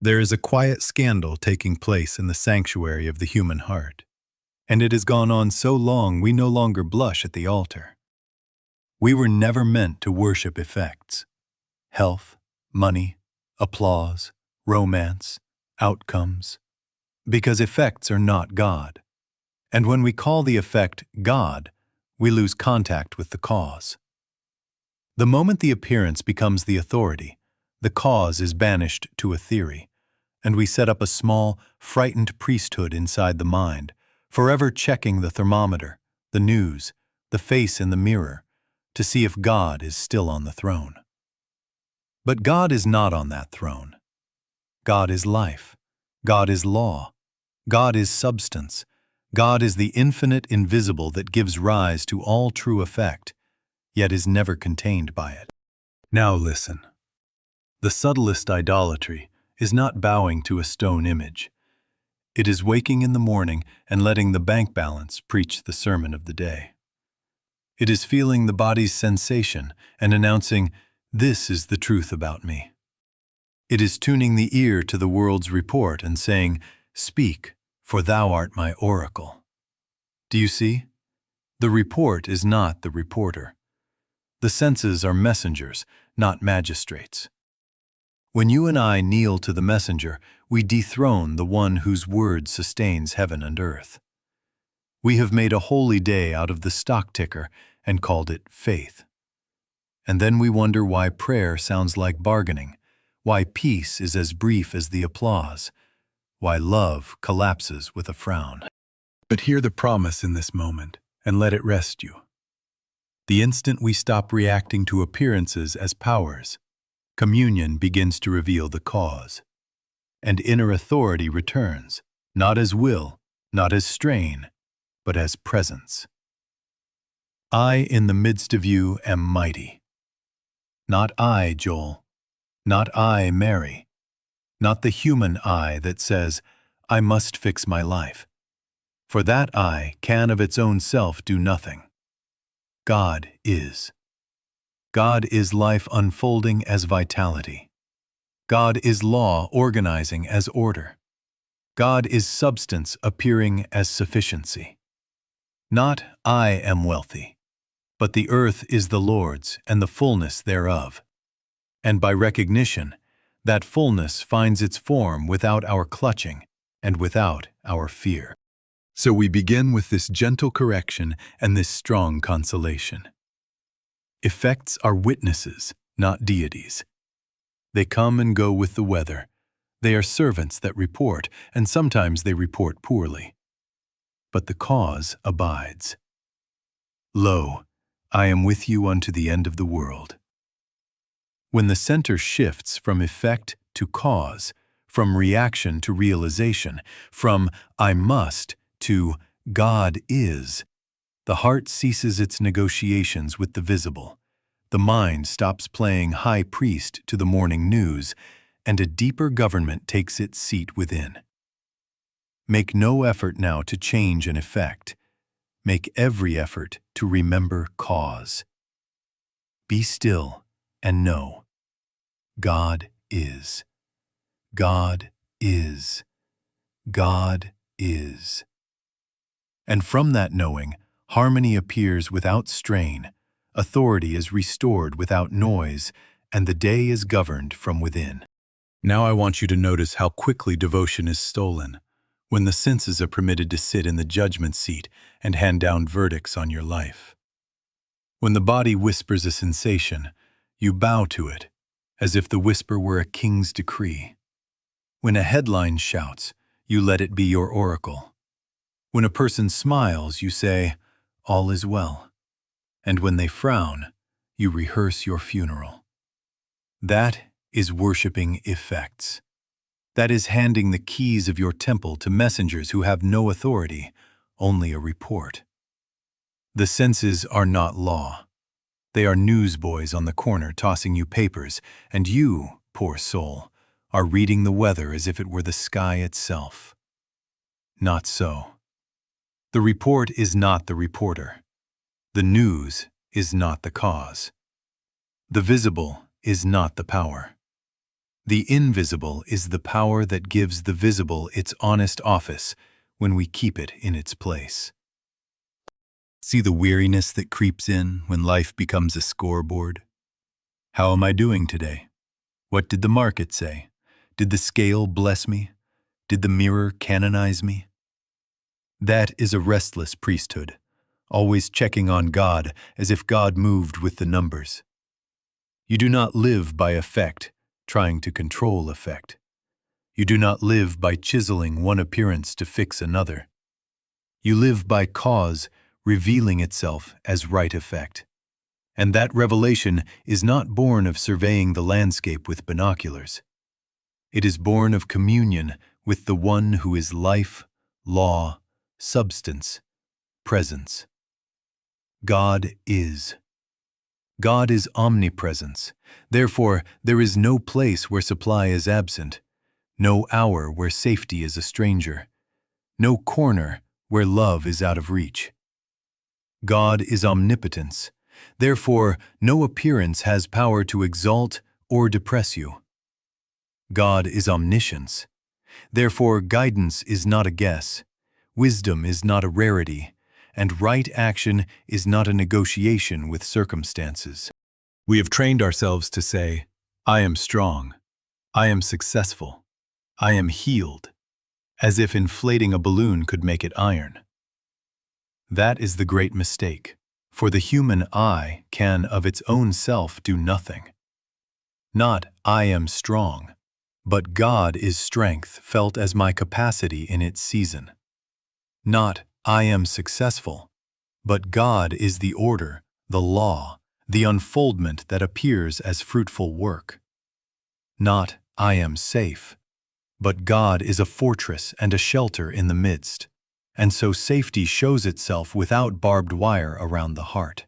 There is a quiet scandal taking place in the sanctuary of the human heart, and it has gone on so long we no longer blush at the altar. We were never meant to worship effects, health, money, applause, romance, outcomes, because effects are not God. And when we call the effect God, we lose contact with the cause. The moment the appearance becomes the authority, the cause is banished to a theory, and we set up a small, frightened priesthood inside the mind, forever checking the thermometer, the news, the face in the mirror, to see if God is still on the throne. But God is not on that throne. God is life. God is law. God is substance. God is the infinite invisible that gives rise to all true effect, yet is never contained by it. Now listen. The subtlest idolatry is not bowing to a stone image. It is waking in the morning and letting the bank balance preach the sermon of the day. It is feeling the body's sensation and announcing, "This is the truth about me." It is tuning the ear to the world's report and saying, "Speak, for thou art my oracle." Do you see? The report is not the reporter. The senses are messengers, not magistrates. When you and I kneel to the messenger, we dethrone the one whose word sustains heaven and earth. We have made a holy day out of the stock ticker and called it faith. And then we wonder why prayer sounds like bargaining, why peace is as brief as the applause, why love collapses with a frown. But hear the promise in this moment, and let it rest you. The instant we stop reacting to appearances as powers, communion begins to reveal the cause, and inner authority returns, not as will, not as strain, but as presence. I in the midst of you am mighty. Not I, Joel. Not I, Mary. Not the human I that says, I must fix my life. For that I can of its own self do nothing. God is. God is life unfolding as vitality. God is law organizing as order. God is substance appearing as sufficiency. Not I am wealthy, but the earth is the Lord's and the fullness thereof. And by recognition, that fullness finds its form without our clutching and without our fear. So we begin with this gentle correction and this strong consolation. Effects are witnesses, not deities. They come and go with the weather. They are servants that report, and sometimes they report poorly. But the cause abides. Lo, I am with you unto the end of the world. When the center shifts from effect to cause, from reaction to realization, from I must to God is, the heart ceases its negotiations with the visible. The mind stops playing high priest to the morning news, and a deeper government takes its seat within. Make no effort now to change an effect. Make every effort to remember cause. Be still and know. God is. God is. God is. And from that knowing, harmony appears without strain, authority is restored without noise, and the day is governed from within. Now I want you to notice how quickly devotion is stolen, when the senses are permitted to sit in the judgment seat and hand down verdicts on your life. When the body whispers a sensation, you bow to it, as if the whisper were a king's decree. When a headline shouts, you let it be your oracle. When a person smiles, you say, all is well. And when they frown, you rehearse your funeral. That is worshiping effects. That is handing the keys of your temple to messengers who have no authority, only a report. The senses are not law. They are newsboys on the corner tossing you papers, and you, poor soul, are reading the weather as if it were the sky itself. Not so. The report is not the reporter. The news is not the cause. The visible is not the power. The invisible is the power that gives the visible its honest office when we keep it in its place. See the weariness that creeps in when life becomes a scoreboard? How am I doing today? What did the market say? Did the scale bless me? Did the mirror canonize me? That is a restless priesthood, always checking on God as if God moved with the numbers. You do not live by effect, trying to control effect. You do not live by chiseling one appearance to fix another. You live by cause revealing itself as right effect. And that revelation is not born of surveying the landscape with binoculars. It is born of communion with the one who is life, law, substance, presence. God is. God is omnipresence. Therefore, there is no place where supply is absent, no hour where safety is a stranger, no corner where love is out of reach. God is omnipotence. Therefore, no appearance has power to exalt or depress you. God is omniscience. Therefore, guidance is not a guess, wisdom is not a rarity, and right action is not a negotiation with circumstances. We have trained ourselves to say, I am strong, I am successful, I am healed, as if inflating a balloon could make it iron. That is the great mistake, for the human I can of its own self do nothing. Not I am strong, but God is strength felt as my capacity in its season. Not I am successful, but God is the order, the law, the unfoldment that appears as fruitful work. Not I am safe, but God is a fortress and a shelter in the midst, and so safety shows itself without barbed wire around the heart.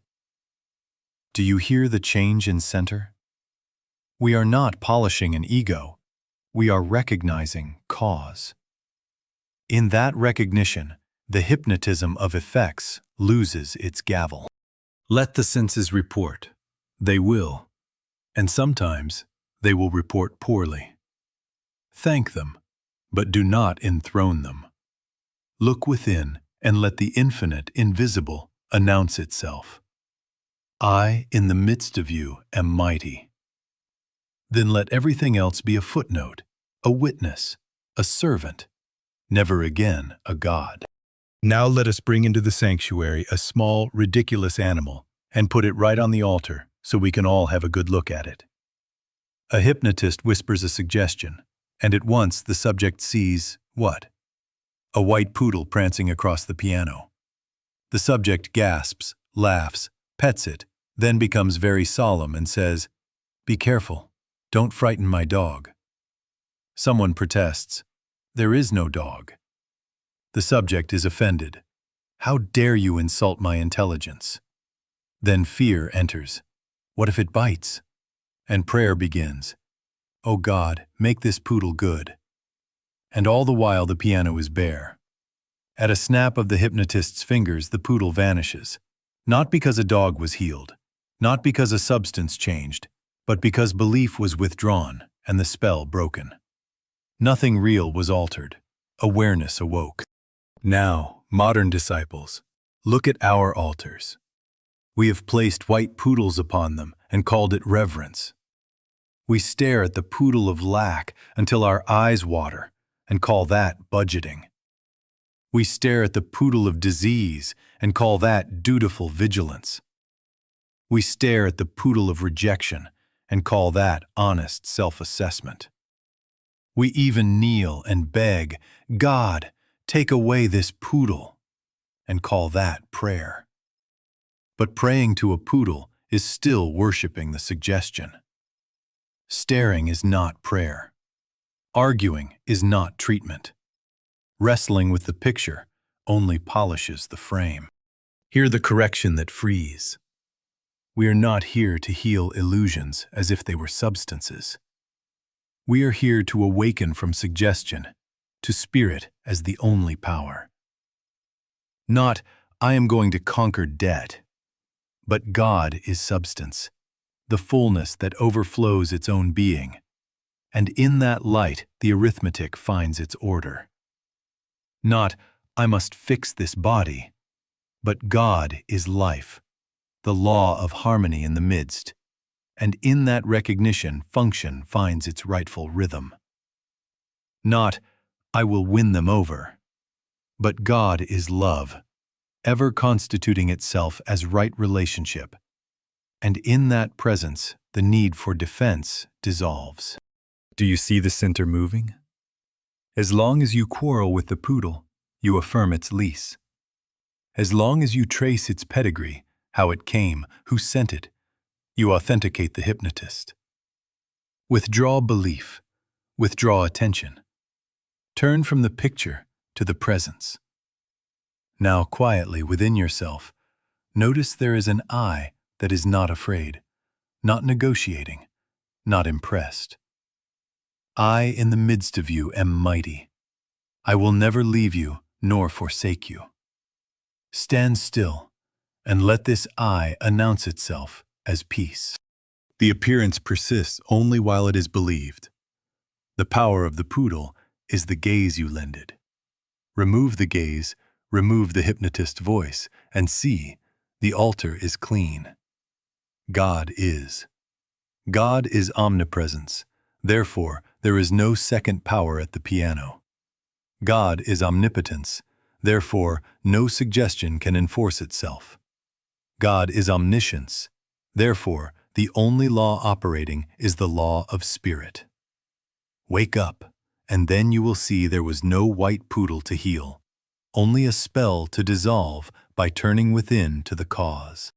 Do you hear the change in center? We are not polishing an ego, we are recognizing cause. In that recognition, the hypnotism of effects loses its gavel. Let the senses report. They will. And sometimes they will report poorly. Thank them, but do not enthrone them. Look within and let the infinite invisible announce itself. I, in the midst of you, am mighty. Then let everything else be a footnote, a witness, a servant, never again a god. Now let us bring into the sanctuary a small, ridiculous animal and put it right on the altar so we can all have a good look at it. A hypnotist whispers a suggestion, and at once the subject sees what? A white poodle prancing across the piano. The subject gasps, laughs, pets it, then becomes very solemn and says, "Be careful, don't frighten my dog." Someone protests, "There is no dog." The subject is offended. "How dare you insult my intelligence?" Then fear enters. What if it bites? And prayer begins. "Oh God, make this poodle good." And all the while the piano is bare. At a snap of the hypnotist's fingers, the poodle vanishes. Not because a dog was healed, not because a substance changed, but because belief was withdrawn and the spell broken. Nothing real was altered. Awareness awoke. Now, modern disciples, look at our altars. We have placed white poodles upon them and called it reverence. We stare at the poodle of lack until our eyes water and call that budgeting. We stare at the poodle of disease and call that dutiful vigilance. We stare at the poodle of rejection and call that honest self-assessment. We even kneel and beg, "God, take away this poodle," and call that prayer. But praying to a poodle is still worshiping the suggestion. Staring is not prayer. Arguing is not treatment. Wrestling with the picture only polishes the frame. Hear the correction that frees. We are not here to heal illusions as if they were substances. We are here to awaken from suggestion, to spirit as the only power. Not, I am going to conquer debt, but God is substance, the fullness that overflows its own being. and in that light the arithmetic finds its order. Not, I must fix this body, but God is life, the law of harmony in the midst, and in that recognition function finds its rightful rhythm. Not, I will win them over, but God is love, ever constituting itself as right relationship, and in that presence the need for defense dissolves. Do you see the center moving? As long as you quarrel with the poodle, you affirm its lease. As long as you trace its pedigree, how it came, who sent it, you authenticate the hypnotist. Withdraw belief, withdraw attention. Turn from the picture to the presence. Now quietly within yourself, notice there is an I that is not afraid, not negotiating, not impressed. I in the midst of you am mighty. I will never leave you nor forsake you. Stand still and let this I announce itself as peace. The appearance persists only while it is believed. The power of the poodle is the gaze you lend it. Remove the gaze, remove the hypnotist's voice, and see, the altar is clean. God is. God is omnipresence. Therefore, there is no second power at the piano. God is omnipotence. Therefore, no suggestion can enforce itself. God is omniscience. Therefore, the only law operating is the law of spirit. Wake up, and then you will see there was no white poodle to heal, only a spell to dissolve by turning within to the cause.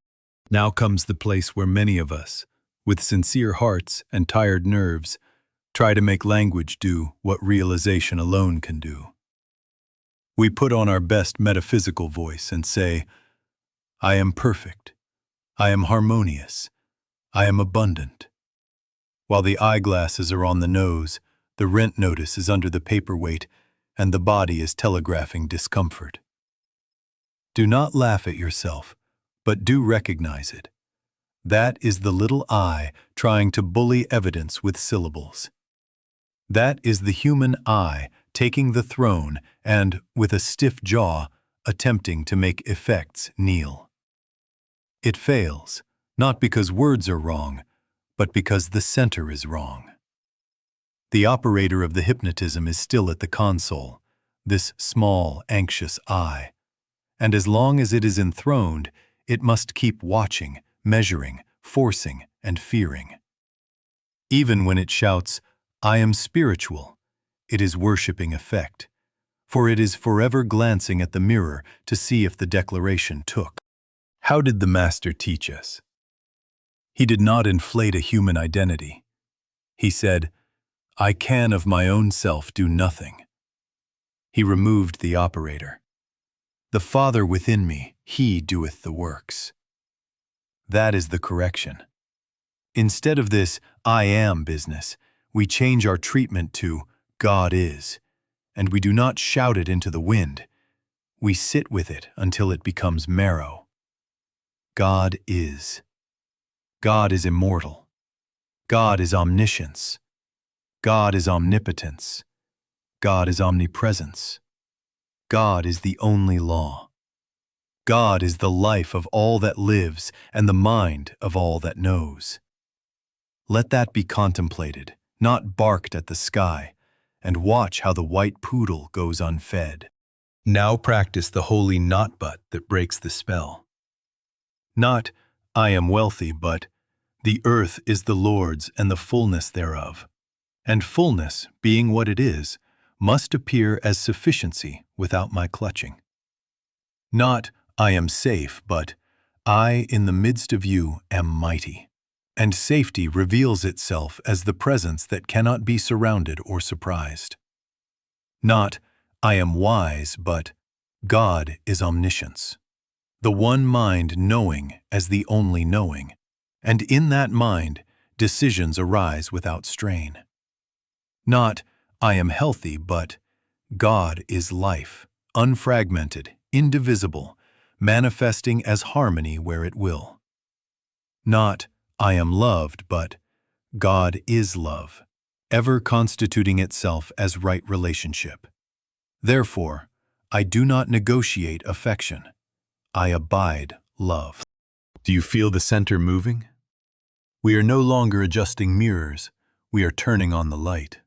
Now comes the place where many of us, with sincere hearts and tired nerves, try to make language do what realization alone can do. We put on our best metaphysical voice and say, I am perfect, I am harmonious, I am abundant. While the eyeglasses are on the nose, the rent notice is under the paperweight, and the body is telegraphing discomfort. Do not laugh at yourself, but do recognize it. That is the little I trying to bully evidence with syllables. That is the human I taking the throne and, with a stiff jaw, attempting to make effects kneel. It fails, not because words are wrong, but because the center is wrong. The operator of the hypnotism is still at the console, this small, anxious I, and as long as it is enthroned, it must keep watching, measuring, forcing, and fearing. Even when it shouts, I am spiritual, it is worshipping effect, for it is forever glancing at the mirror to see if the declaration took. How did the Master teach us? He did not inflate a human identity. He said, I can of my own self do nothing. He removed the operator. The Father within me, He doeth the works. That is the correction. Instead of this I am business, we change our treatment to God is, and we do not shout it into the wind. We sit with it until it becomes marrow. God is. God is immortal. God is omniscience. God is omnipotence. God is omnipresence. God is the only law. God is the life of all that lives and the mind of all that knows. Let that be contemplated, not barked at the sky, and watch how the white poodle goes unfed. Now practice the holy not but that breaks the spell. Not, I am wealthy, but the earth is the Lord's and the fullness thereof. And fullness, being what it is, must appear as sufficiency without my clutching. Not, I am safe, but I in the midst of you am mighty. And safety reveals itself as the presence that cannot be surrounded or surprised. Not, I am wise, but God is omniscience. The one mind knowing as the only knowing, and in that mind decisions arise without strain. Not, I am healthy, but God is life, unfragmented, indivisible, manifesting as harmony where it will. Not, I am loved, but God is love, ever constituting itself as right relationship. Therefore, I do not negotiate affection. I abide love. Do you feel the center moving? We are no longer adjusting mirrors, we are turning on the light.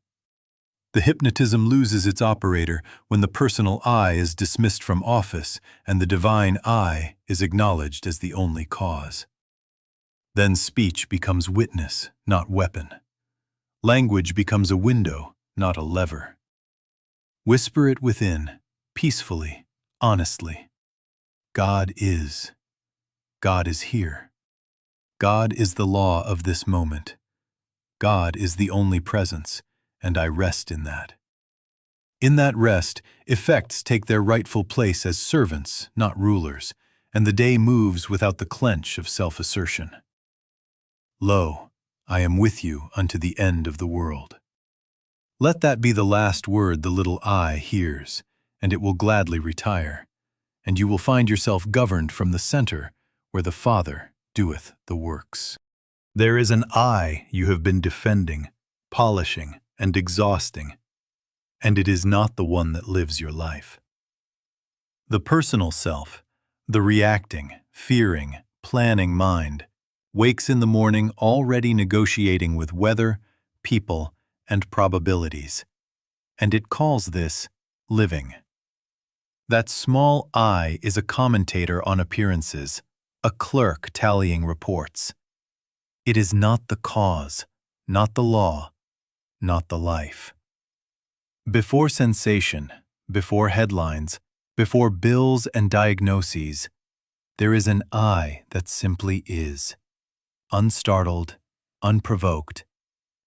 The hypnotism loses its operator when the personal I is dismissed from office and the divine I is acknowledged as the only cause. Then speech becomes witness, not weapon. Language becomes a window, not a lever. Whisper it within, peacefully, honestly. God is. God is here. God is the law of this moment. God is the only presence, and I rest in that. In that rest, effects take their rightful place as servants, not rulers, and the day moves without the clench of self-assertion. Lo, I am with you unto the end of the world. Let that be the last word the little I hears, and it will gladly retire, and you will find yourself governed from the center where the Father doeth the works. There is an I you have been defending, polishing, and exhausting, and it is not the one that lives your life. The personal self, the reacting, fearing, planning mind, wakes in the morning already negotiating with weather, people, and probabilities, and it calls this living. That small I is a commentator on appearances, a clerk tallying reports. It is not the cause, not the law, not the life. Before sensation, before headlines, before bills and diagnoses, there is an I that simply is, unstartled, unprovoked,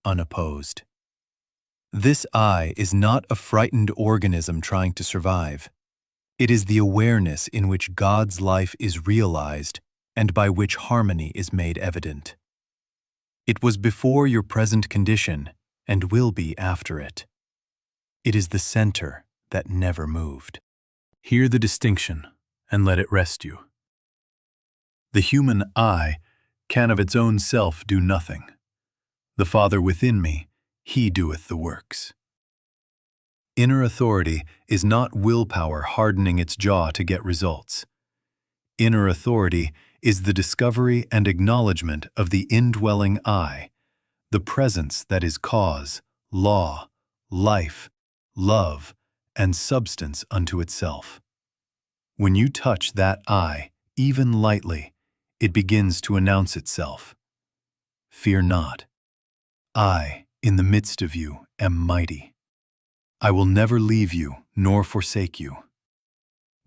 unopposed. This I is not a frightened organism trying to survive. It is the awareness in which God's life is realized and by which harmony is made evident. It was before your present condition and will be after it. It is the center that never moved. Hear the distinction and let it rest you. The human I can of its own self do nothing. The Father within me, He doeth the works. Inner authority is not willpower hardening its jaw to get results. Inner authority is the discovery and acknowledgement of the indwelling I, the presence that is cause, law, life, love, and substance unto itself. When you touch that I, even lightly, it begins to announce itself. Fear not. I, in the midst of you, am mighty. I will never leave you nor forsake you.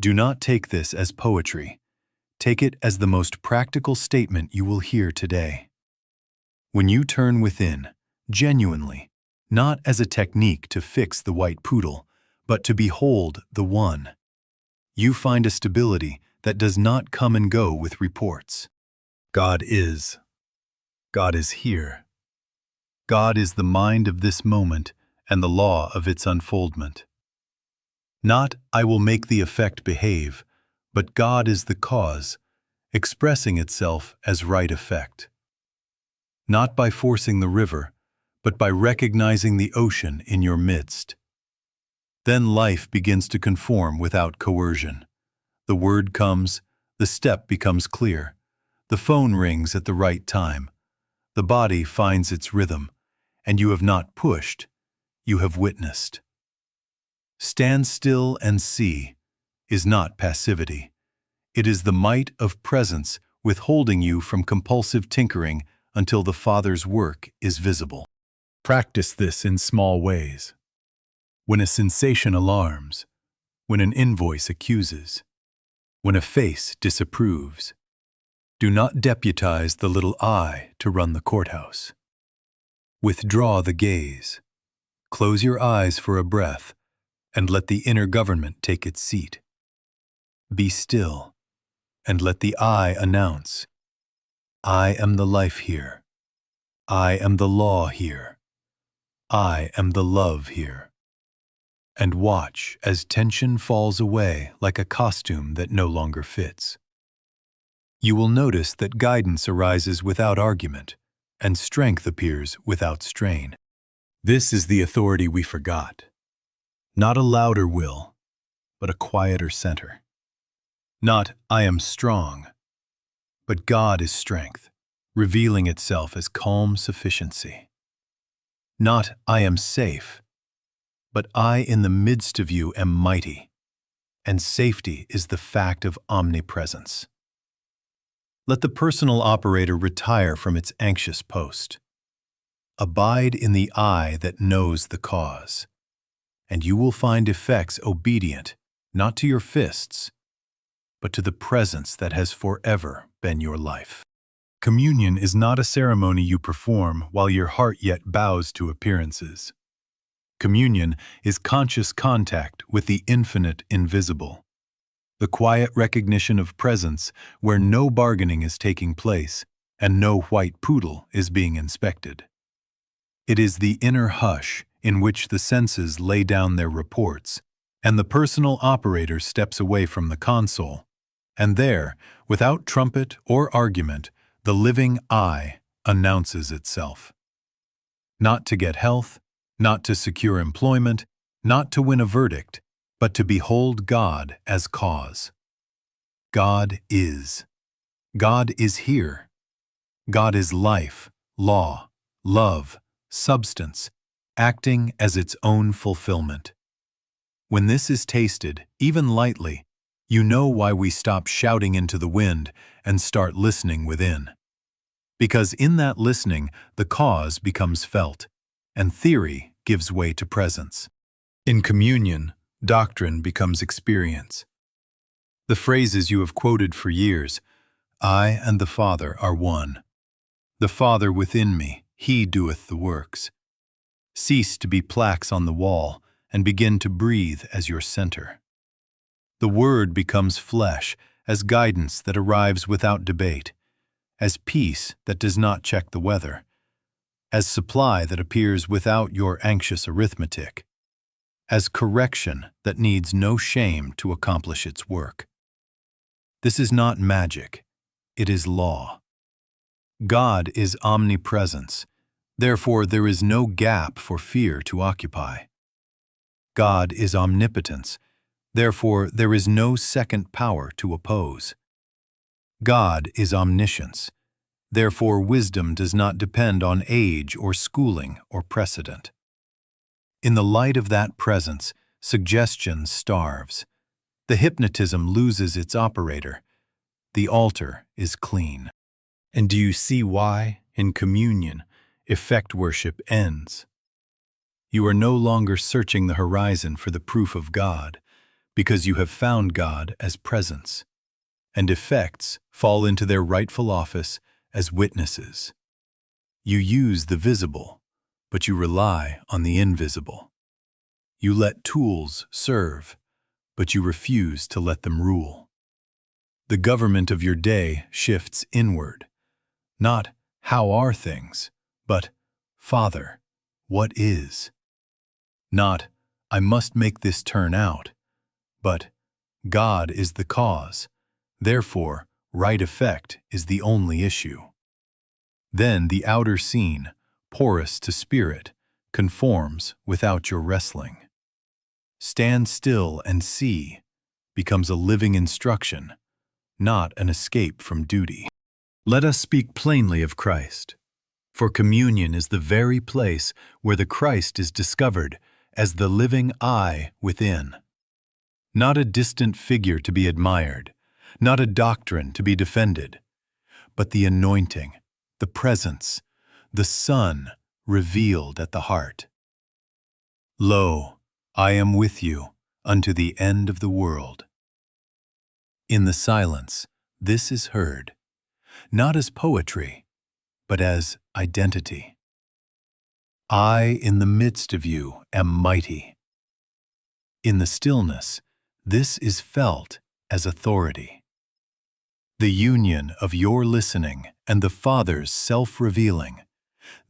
Do not take this as poetry. Take it as the most practical statement you will hear today. When you turn within, genuinely, not as a technique to fix the white poodle, but to behold the One, you find a stability that does not come and go with reports. God is. God is here. God is the mind of this moment and the law of its unfoldment. Not, I will make the effect behave, but God is the cause, expressing itself as right effect. Not by forcing the river, but by recognizing the ocean in your midst. Then life begins to conform without coercion. The word comes, the step becomes clear, the phone rings at the right time, the body finds its rhythm, and you have not pushed, you have witnessed. Stand still and see is not passivity. It is the might of presence withholding you from compulsive tinkering until the Father's work is visible. Practice this in small ways. When a sensation alarms, when an invoice accuses, when a face disapproves, do not deputize the little I to run the courthouse. Withdraw the gaze. Close your eyes for a breath and let the inner government take its seat. Be still and let the I announce, I am the life here. I am the law here. I am the love here. And watch as tension falls away like a costume that no longer fits. You will notice that guidance arises without argument, and strength appears without strain. This is the authority we forgot. Not a louder will, but a quieter center. Not, I am strong, but God is strength, revealing itself as calm sufficiency. Not, I am safe, but I in the midst of you am mighty, and safety is the fact of omnipresence. Let the personal operator retire from its anxious post. Abide in the I that knows the cause, and you will find effects obedient, not to your fists, but to the presence that has forever been your life. Communion is not a ceremony you perform while your heart yet bows to appearances. Communion is conscious contact with the infinite invisible, the quiet recognition of presence where no bargaining is taking place and no white poodle is being inspected. It is the inner hush in which the senses lay down their reports, and the personal operator steps away from the console, and there, without trumpet or argument, the living I announces itself. Not to get health, not to secure employment, not to win a verdict, but to behold God as cause. God is. God is here. God is life, law, love, substance, acting as its own fulfillment. When this is tasted, even lightly, you know why we stop shouting into the wind and start listening within. Because in that listening, the cause becomes felt, and theory gives way to presence. In communion, doctrine becomes experience. The phrases you have quoted for years, I and the Father are one. The Father within me, He doeth the works, cease to be plaques on the wall and begin to breathe as your center. The Word becomes flesh as guidance that arrives without debate, as peace that does not check the weather, as supply that appears without your anxious arithmetic, as correction that needs no shame to accomplish its work. This is not magic, it is law. God is omnipresence, therefore there is no gap for fear to occupy. God is omnipotence, therefore there is no second power to oppose. God is omniscience, therefore wisdom does not depend on age or schooling or precedent. In the light of that presence, suggestion starves. The hypnotism loses its operator. The altar is clean. And do you see why, in communion, effect worship ends? You are no longer searching the horizon for the proof of God, because you have found God as presence, and effects fall into their rightful office as witnesses. You use the visible, but you rely on the invisible. You let tools serve, but you refuse to let them rule. The government of your day shifts inward. Not, how are things, but, Father, what is? Not, I must make this turn out, but, God is the cause, therefore, right effect is the only issue. Then the outer scene, porous to spirit, conforms without your wrestling. Stand still and see becomes a living instruction, not an escape from duty. Let us speak plainly of Christ, for communion is the very place where the Christ is discovered as the living I within. Not a distant figure to be admired, not a doctrine to be defended, but the anointing, the presence, the Son revealed at the heart. Lo, I am with you unto the end of the world. In the silence, this is heard, not as poetry, but as identity. I in the midst of you am mighty. In the stillness, this is felt as authority. The union of your listening and the Father's self-revealing,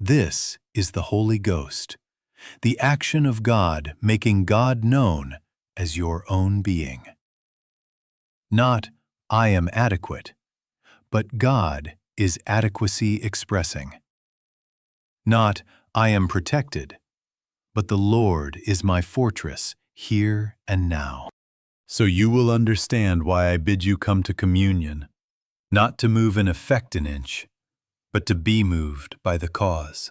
this is the Holy Ghost, the action of God making God known as your own being. Not, I am adequate, but God is adequacy expressing. Not, I am protected, but the Lord is my fortress here and now. So you will understand why I bid you come to communion, not to move an effect an inch, but to be moved by the cause.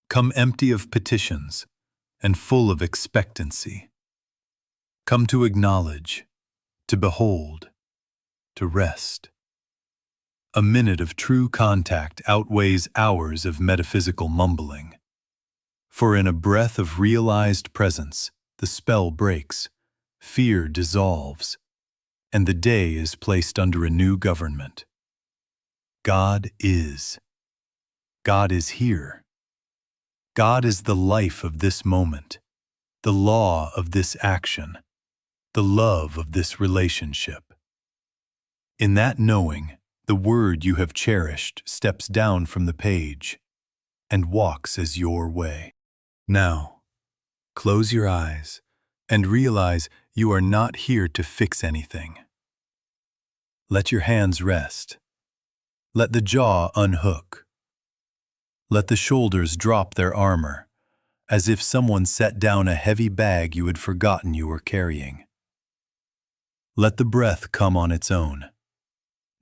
Come empty of petitions and full of expectancy. Come to acknowledge, to behold, to rest. A minute of true contact outweighs hours of metaphysical mumbling. For in a breath of realized presence, the spell breaks, fear dissolves, and the day is placed under a new government. God is. God is here. God is the life of this moment, the law of this action, the love of this relationship. In that knowing, the word you have cherished steps down from the page and walks as your way. Now, close your eyes and realize you are not here to fix anything. Let your hands rest. Let the jaw unhook. Let the shoulders drop their armor, as if someone set down a heavy bag you had forgotten you were carrying. Let the breath come on its own.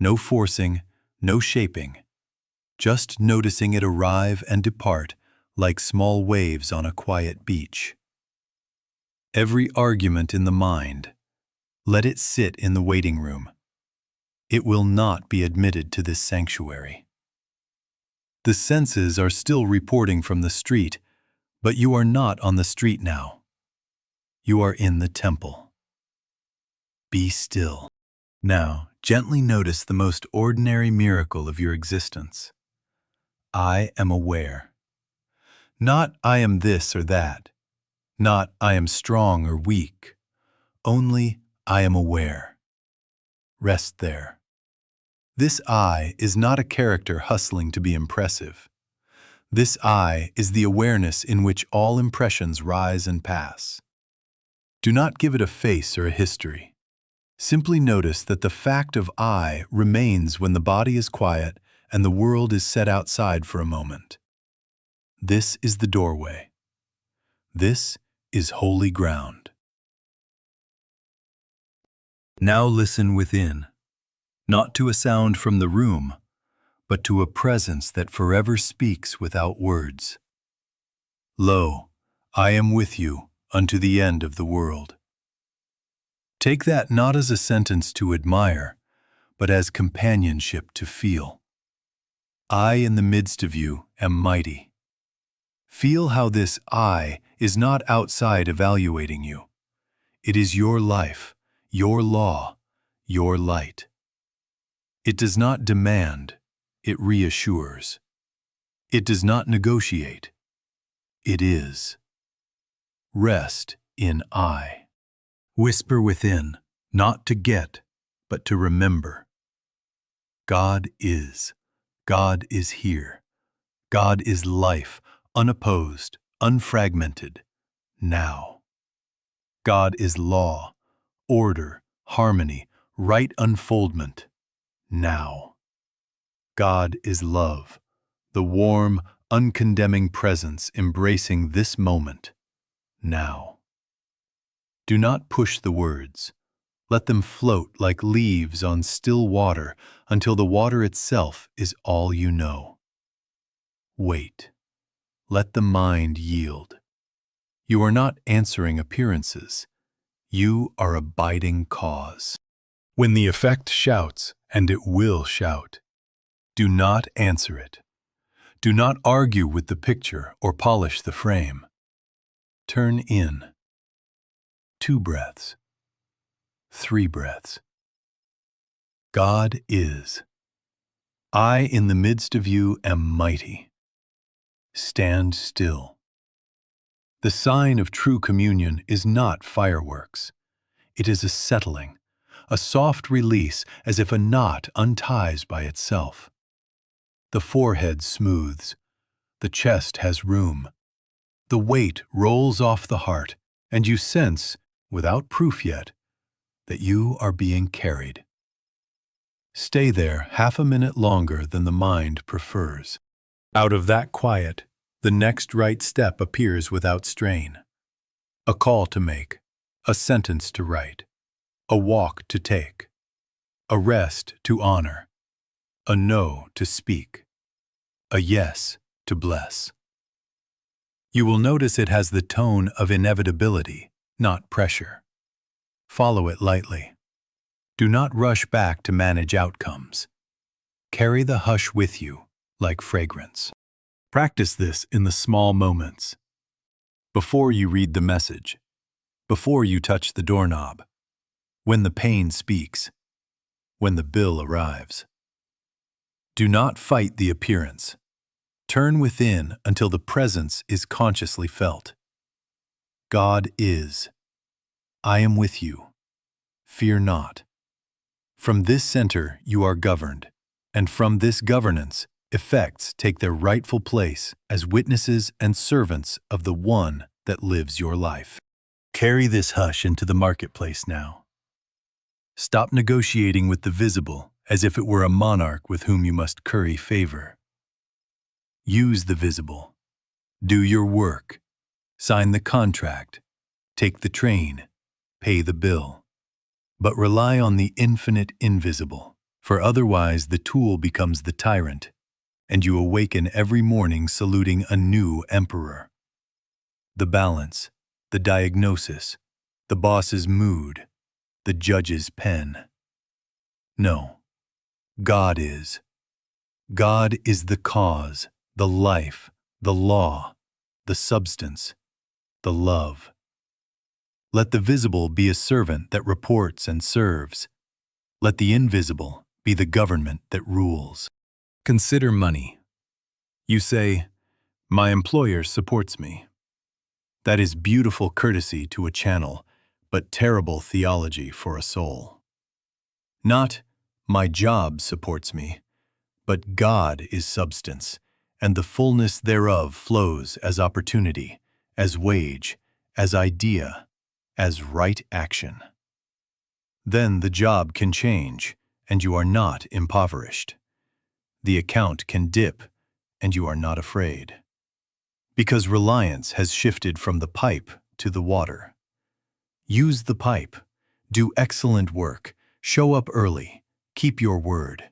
No forcing, no shaping, just noticing it arrive and depart like small waves on a quiet beach. Every argument in the mind, let it sit in the waiting room. It will not be admitted to this sanctuary. The senses are still reporting from the street, but you are not on the street now. You are in the temple. Be still. Now, gently notice the most ordinary miracle of your existence. I am aware. Not I am this or that. Not I am strong or weak. Only I am aware. Rest there. This I is not a character hustling to be impressive. This I is the awareness in which all impressions rise and pass. Do not give it a face or a history. Simply notice that the fact of I remains when the body is quiet and the world is set outside for a moment. This is the doorway. This is holy ground. Now listen within, not to a sound from the room, but to a presence that forever speaks without words. Lo, I am with you unto the end of the world. Take that not as a sentence to admire, but as companionship to feel. I in the midst of you am mighty. Feel how this I is not outside evaluating you. It is your life, your law, your light. It does not demand, it reassures. It does not negotiate, it is. Rest in I. Whisper within, not to get, but to remember. God is. God is here. God is life, unopposed, unfragmented, now. God is law, order, harmony, right unfoldment, now. God is love, the warm, uncondemning presence embracing this moment, now. Do not push the words. Let them float like leaves on still water until the water itself is all you know. Wait. Let the mind yield. You are not answering appearances. You are abiding cause. When the effect shouts, and it will shout, do not answer it. Do not argue with the picture or polish the frame. Turn in. 2 breaths. 3 breaths. God is. I in the midst of you am mighty. Stand still. The sign of true communion is not fireworks. It is a settling, a soft release as if a knot unties by itself. The forehead smooths. The chest has room. The weight rolls off the heart, and you sense, without proof yet, that you are being carried. Stay there half a minute longer than the mind prefers. Out of that quiet, The next right step appears without strain. A call to make, a sentence to write, a walk to take, a rest to honor, a no to speak, a yes to bless. You will notice it has the tone of inevitability, not pressure. Follow it lightly. Do not rush back to manage outcomes. Carry the hush with you, like fragrance. Practice this in the small moments. Before you read the message, before you touch the doorknob, when the pain speaks, when the bill arrives. Do not fight the appearance. Turn within until the presence is consciously felt. God is. I am with you. Fear not. From this center you are governed, and from this governance, effects take their rightful place as witnesses and servants of the one that lives your life. Carry this hush into the marketplace now. Stop negotiating with the visible as if it were a monarch with whom you must curry favor. Use the visible. Do your work. Sign the contract. Take the train. Pay the bill. But rely on the infinite invisible, for otherwise the tool becomes the tyrant, and you awaken every morning saluting a new emperor. The balance, the diagnosis, the boss's mood, the judge's pen. No, God is. God is the cause, the life, the law, the substance, the love. Let the visible be a servant that reports and serves. Let the invisible be the government that rules. Consider money. You say, "My employer supports me." That is beautiful courtesy to a channel, but terrible theology for a soul. Not, "My job supports me," but God is substance, and the fullness thereof flows as opportunity, as wage, as idea, as right action. Then the job can change, and you are not impoverished. The account can dip, and you are not afraid. Because reliance has shifted from the pipe to the water. Use the pipe. Do excellent work. Show up early. Keep your word.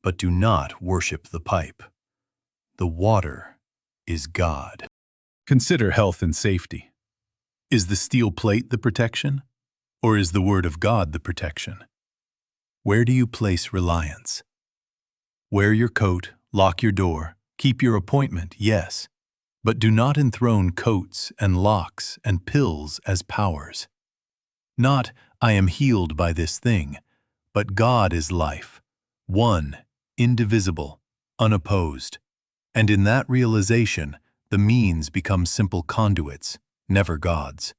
But do not worship the pipe. The water is God. Consider health and safety. Is the steel plate the protection, or is the Word of God the protection? Where do you place reliance? Wear your coat, lock your door, keep your appointment, yes, but do not enthrone coats and locks and pills as powers. Not, "I am healed by this thing," but God is life, one, indivisible, unopposed. And in that realization, the means become simple conduits, never gods.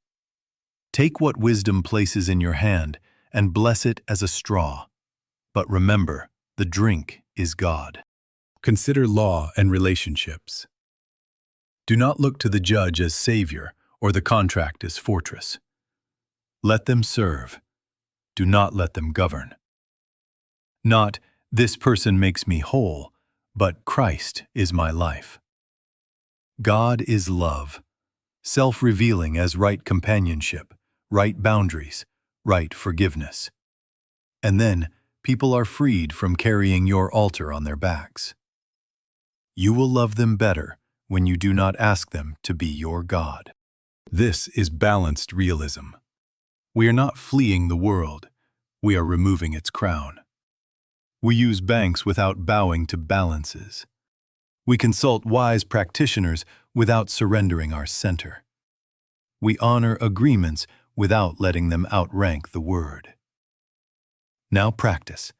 Take what wisdom places in your hand and bless it as a straw. But remember, the drink is God. Consider law and relationships. Do not look to the judge as savior or the contract as fortress. Let them serve. Do not let them govern. Not, "This person makes me whole," but "Christ is my life." God is love, self-revealing as right companionship, right boundaries, right forgiveness. And then people are freed from carrying your altar on their backs. You will love them better when you do not ask them to be your God. This is balanced realism. We are not fleeing the world, we are removing its crown. We use banks without bowing to balances. We consult wise practitioners without surrendering our center. We honor agreements without letting them outrank the word. Now practice.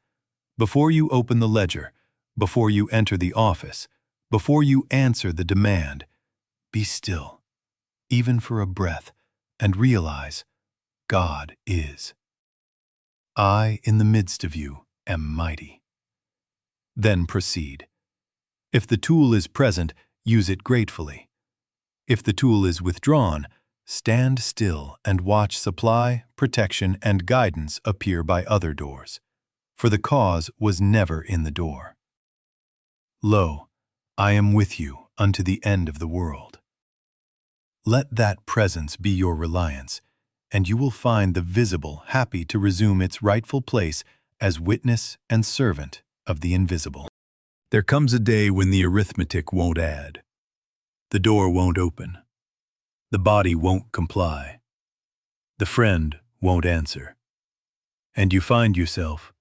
Before you open the ledger, before you enter the office, before you answer the demand, be still, even for a breath, and realize God is. I, in the midst of you, am mighty. Then proceed. If the tool is present, use it gratefully. If the tool is withdrawn, stand still and watch supply, protection, and guidance appear by other doors, for the cause was never in the door. Lo, I am with you unto the end of the world. Let that presence be your reliance, and you will find the visible happy to resume its rightful place as witness and servant of the invisible. There comes a day when the arithmetic won't add. The door won't open. The body won't comply. The friend won't answer. And you find yourself,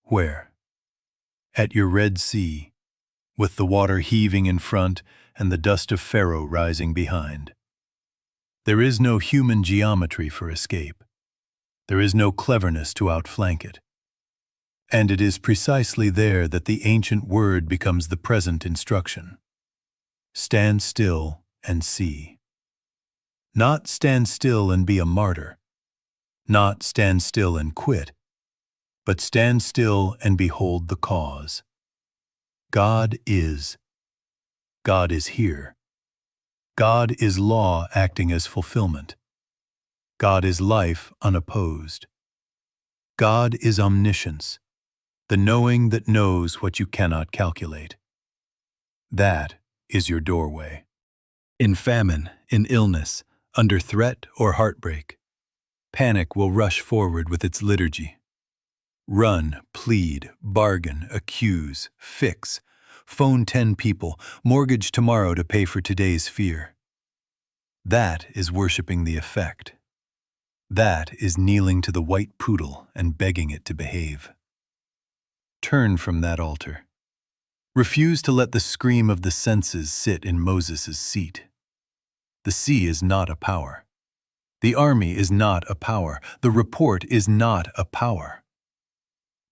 where? At your Red Sea, with the water heaving in front and the dust of Pharaoh rising behind. There is no human geometry for escape. There is no cleverness to outflank it. And it is precisely there that the ancient word becomes the present instruction. Stand still and see. Not stand still and be a martyr. Not stand still and quit, but stand still and behold the cause. God is. God is here. God is law acting as fulfillment. God is life unopposed. God is omniscience, the knowing that knows what you cannot calculate. That is your doorway. In famine, in illness, under threat or heartbreak, panic will rush forward with its liturgy. Run, plead, bargain, accuse, fix, phone 10 people, mortgage tomorrow to pay for today's fear. That is worshiping the effect. That is kneeling to the white poodle and begging it to behave. Turn from that altar. Refuse to let the scream of the senses sit in Moses' seat. The sea is not a power. The army is not a power. The report is not a power.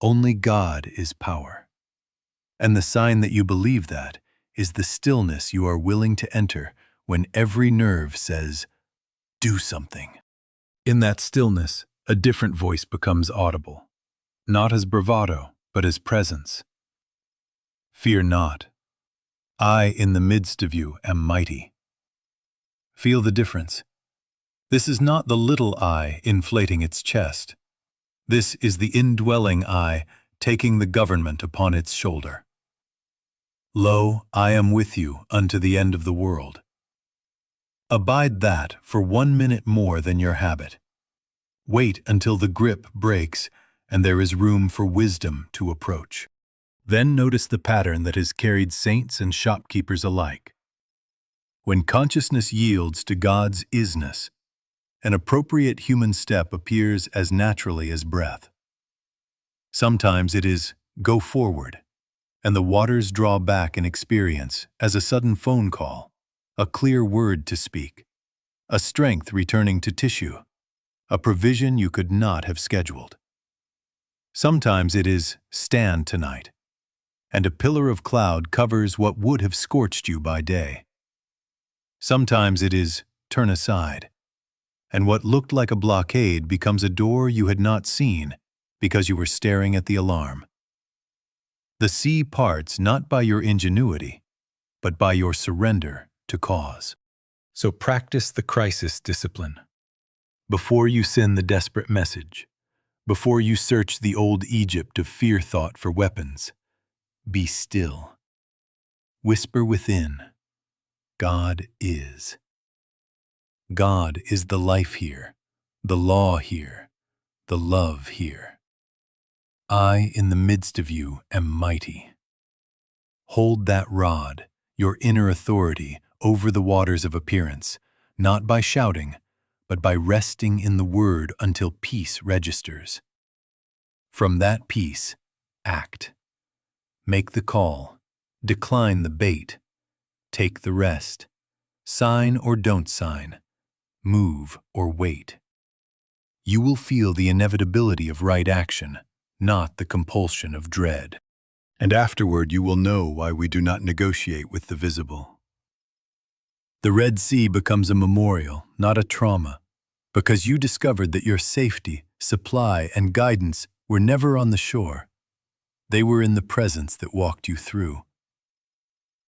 Only God is power. And the sign that you believe that is the stillness you are willing to enter when every nerve says, do something. In that stillness, a different voice becomes audible, not as bravado, but as presence. Fear not. I in the midst of you am mighty. Feel the difference. This is not the little I inflating its chest. This is the indwelling I taking the government upon its shoulder. Lo, I am with you unto the end of the world. Abide that for 1 minute more than your habit. Wait until the grip breaks and there is room for wisdom to approach. Then notice the pattern that has carried saints and shopkeepers alike. When consciousness yields to God's isness, an appropriate human step appears as naturally as breath. Sometimes it is, go forward, and the waters draw back in experience as a sudden phone call, a clear word to speak, a strength returning to tissue, a provision you could not have scheduled. Sometimes it is, stand tonight, and a pillar of cloud covers what would have scorched you by day. Sometimes it is, turn aside, and what looked like a blockade becomes a door you had not seen because you were staring at the alarm. The sea parts not by your ingenuity, but by your surrender to cause. So practice the crisis discipline. Before you send the desperate message, before you search the old Egypt of fear thought for weapons, be still. Whisper within, God is. God is the life here, the law here, the love here. I in the midst of you am mighty. Hold that rod, your inner authority, over the waters of appearance, not by shouting, but by resting in the word until peace registers. From that peace, act. Make the call, decline the bait, take the rest, sign or don't sign, move or wait. You will feel the inevitability of right action, not the compulsion of dread. And afterward you will know why we do not negotiate with the visible. The Red Sea becomes a memorial, not a trauma, because you discovered that your safety, supply, and guidance were never on the shore. They were in the presence that walked you through.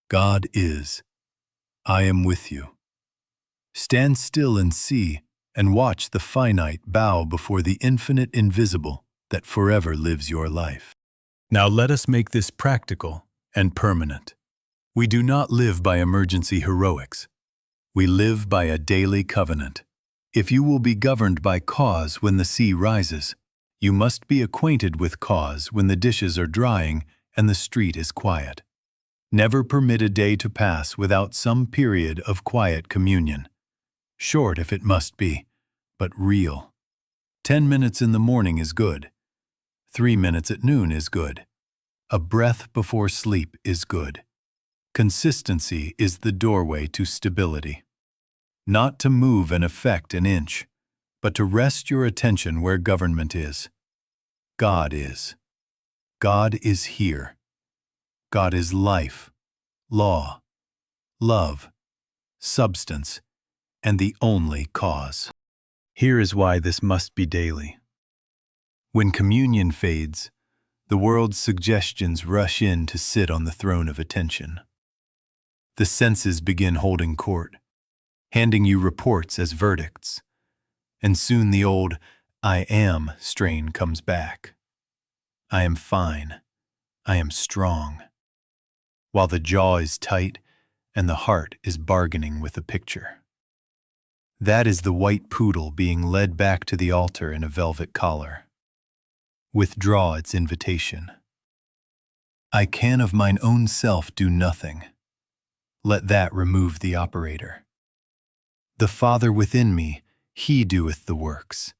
God is. I am with you. Stand still and see, and watch the finite bow before the infinite invisible that forever lives your life. Now let us make this practical and permanent. We do not live by emergency heroics. We live by a daily covenant. If you will be governed by cause when the sea rises, you must be acquainted with cause when the dishes are drying and the street is quiet. Never permit a day to pass without some period of quiet communion. Short if it must be, but real. 10 minutes in the morning is good. 3 minutes at noon is good. A breath before sleep is good. Consistency is the doorway to stability. Not to move and affect an inch, but to rest your attention where government is. God is. God is here. God is life, law, love, substance, and the only cause. Here is why this must be daily. When communion fades, the world's suggestions rush in to sit on the throne of attention. The senses begin holding court, handing you reports as verdicts, and soon the old "I am" strain comes back. I am fine. I am strong. While the jaw is tight and the heart is bargaining with a picture. That is the white poodle being led back to the altar in a velvet collar. Withdraw its invitation. I can of mine own self do nothing. Let that remove the operator. The Father within me, He doeth the works.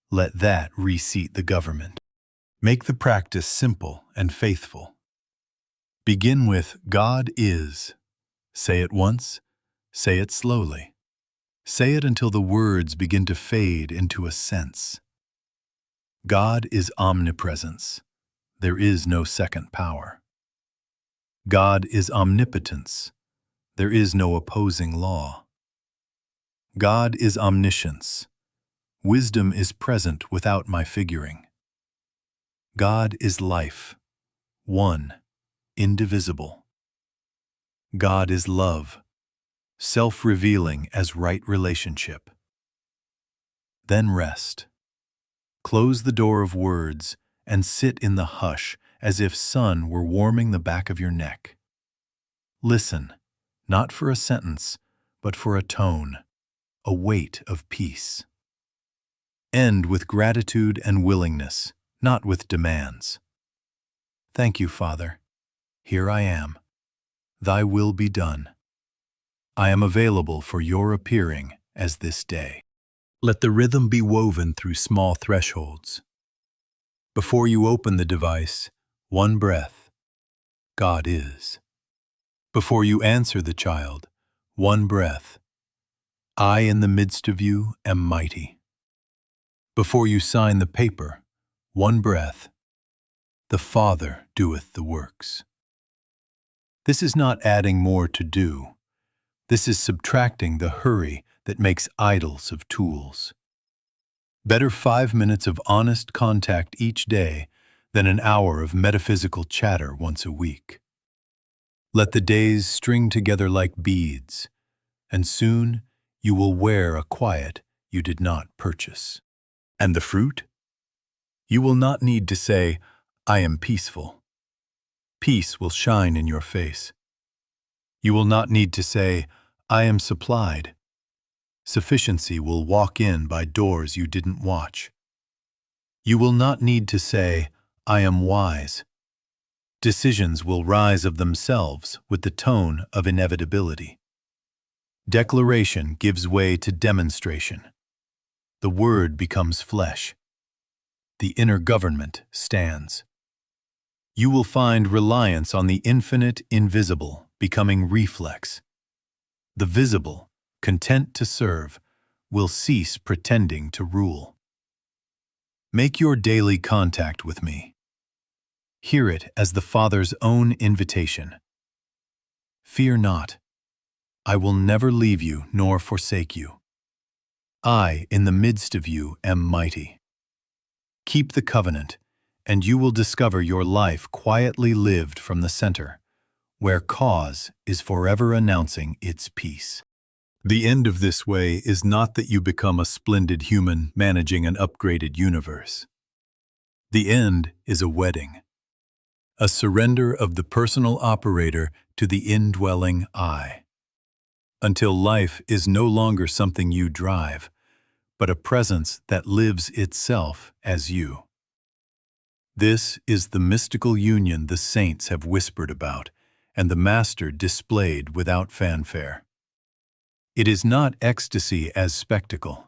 Let that reseat the government. Make the practice simple and faithful. Begin with God is. Say it once, say it slowly. Say it until the words begin to fade into a sense. God is omnipresence. There is no second power. God is omnipotence. There is no opposing law. God is omniscience. Wisdom is present without my figuring. God is life, one, indivisible. God is love, self-revealing as right relationship. Then rest. Close the door of words and sit in the hush as if sun were warming the back of your neck. Listen, not for a sentence, but for a tone, a weight of peace. End with gratitude and willingness, not with demands. Thank you, Father. Here I am. Thy will be done. I am available for your appearing as this day. Let the rhythm be woven through small thresholds. Before you open the device, one breath, God is. Before you answer the child, one breath, I in the midst of you am mighty. Before you sign the paper, one breath, the Father doeth the works. This is not adding more to do. This is subtracting the hurry that makes idols of tools. Better 5 minutes of honest contact each day than an hour of metaphysical chatter once a week. Let the days string together like beads, and soon you will wear a quiet you did not purchase. And the fruit? You will not need to say, I am peaceful. Peace will shine in your face. You will not need to say, I am supplied. Sufficiency will walk in by doors you didn't watch. You will not need to say, I am wise. Decisions will rise of themselves with the tone of inevitability. Declaration gives way to demonstration. The word becomes flesh. The inner government stands. You will find reliance on the infinite invisible becoming reflex. The visible, content to serve, will cease pretending to rule. Make your daily contact with me. Hear it as the Father's own invitation. Fear not. I will never leave you nor forsake you. I, in the midst of you, am mighty. Keep the covenant, and you will discover your life quietly lived from the center, where cause is forever announcing its peace. The end of this way is not that you become a splendid human managing an upgraded universe. The end is a wedding. a surrender of the personal operator to the indwelling I, until life is no longer something you drive, but a presence that lives itself as you. This is the mystical union the saints have whispered about, and the Master displayed without fanfare. It is not ecstasy as spectacle.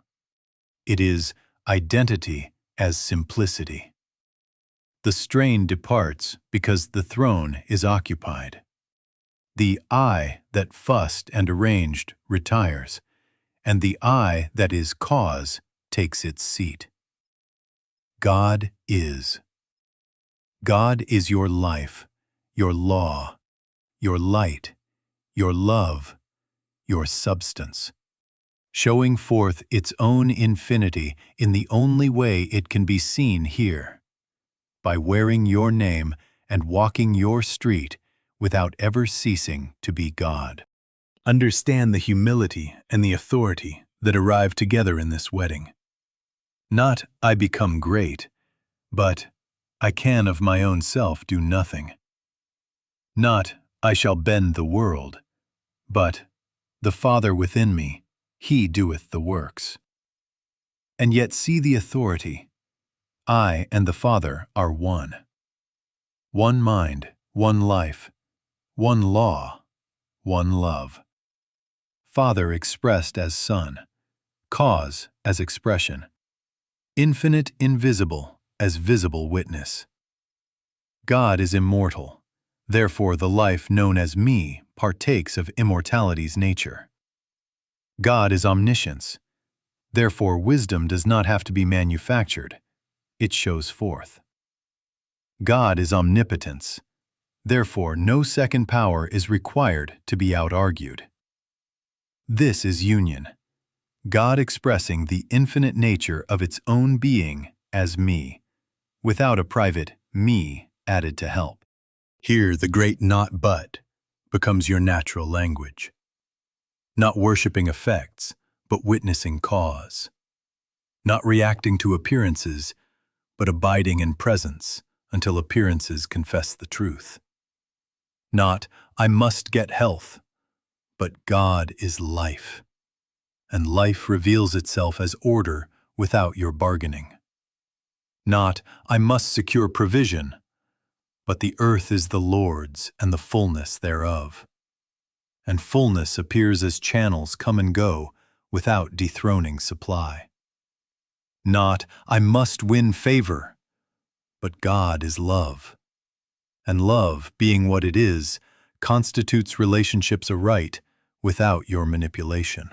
It is identity as simplicity. The strain departs because the throne is occupied. The I that fussed and arranged retires, and the I that is cause takes its seat. God is. God is your life, your law, your light, your love, your substance, showing forth its own infinity in the only way it can be seen here, by wearing your name and walking your street without ever ceasing to be God. Understand the humility and the authority that arrive together in this wedding. Not, I become great, but I can of my own self do nothing. Not, I shall bend the world, but the Father within me, He doeth the works. And yet see the authority. I and the Father are one. One mind, one life, one law, one love. Father expressed as Son, cause as expression, infinite invisible as visible witness. God is immortal, therefore the life known as me partakes of immortality's nature. God is omniscience, therefore wisdom does not have to be manufactured, it shows forth. God is omnipotence, therefore no second power is required to be out-argued. This is union, God expressing the infinite nature of its own being as me, without a private me added to help. Here the great not but becomes your natural language. Not worshiping effects, but witnessing cause. Not reacting to appearances, but abiding in presence until appearances confess the truth. Not, I must get health, but God is life, and life reveals itself as order without your bargaining. Not, I must secure provision, but the earth is the Lord's and the fullness thereof. And fullness appears as channels come and go without dethroning supply. Not, I must win favor, but God is love. And love, being what it is, constitutes relationships aright without your manipulation.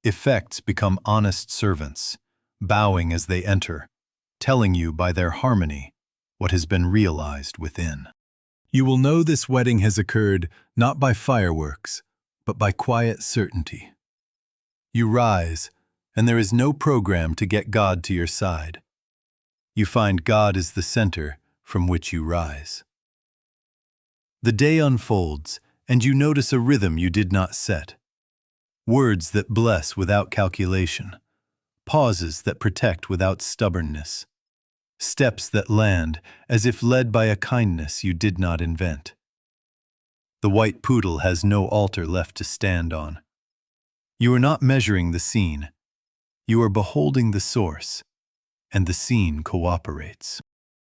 Effects become honest servants, bowing as they enter, telling you by their harmony what has been realized within. You will know this wedding has occurred not by fireworks, but by quiet certainty. You rise, and there is no program to get God to your side. You find God is the center from which you rise. The day unfolds, and you notice a rhythm you did not set. Words that bless without calculation. Pauses that protect without stubbornness. Steps that land as if led by a kindness you did not invent. The white poodle has no altar left to stand on. You are not measuring the scene. You are beholding the source, and the scene cooperates.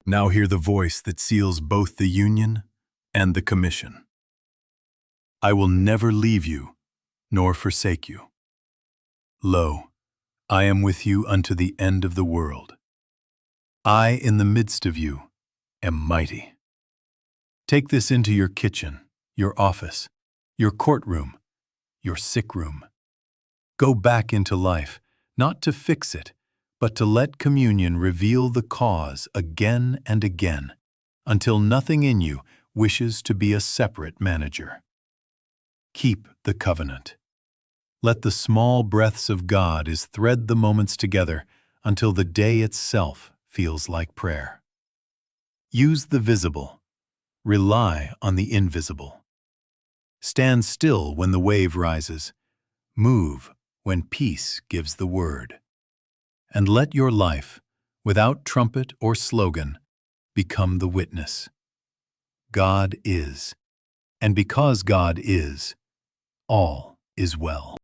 Now hear the voice that seals both the union and the commission. I will never leave you, nor forsake you. Lo, I am with you unto the end of the world. I, in the midst of you, am mighty. Take this into your kitchen, your office, your courtroom, your sick room. Go back into life, not to fix it, but to let communion reveal the cause again and again, until nothing in you wishes to be a separate manager. Keep the covenant. Let the small breaths of God thread the moments together until the day itself feels like prayer. Use the visible. Rely on the invisible. Stand still when the wave rises. Move when peace gives the word. And let your life, without trumpet or slogan, become the witness. God is. And because God is, all is well.